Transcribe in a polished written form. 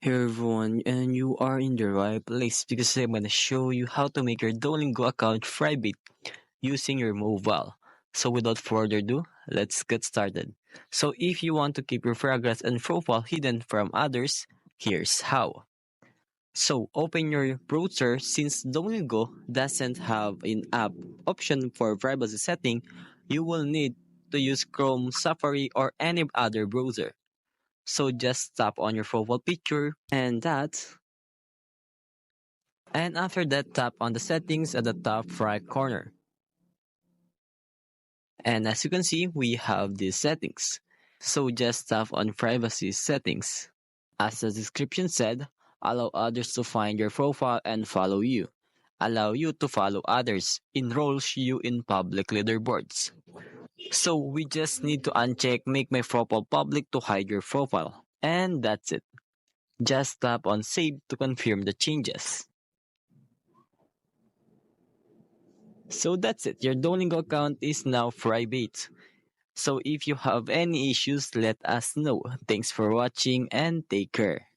Hey everyone, and you are in the right place because I'm gonna show you how to make your Duolingo account private using your mobile. So without further ado, let's get started. So if you want to keep your progress and profile hidden from others, here's how. So open your browser. Since Duolingo doesn't have an app option for privacy setting, you will need to use Chrome, Safari, or any other browser. So just tap on your profile picture and after that tap on the settings at the top right corner. And as you can see, we have these settings. So just tap on privacy settings. As the description said, allow others to find your profile and follow you. Allow you to follow others. Enrolls you in public leaderboards. So we just need to uncheck make my profile public to hide your profile. And that's it. Just tap on save to confirm the changes. So that's it. Your Duolingo account is now private. So if you have any issues, let us know. Thanks for watching and take care.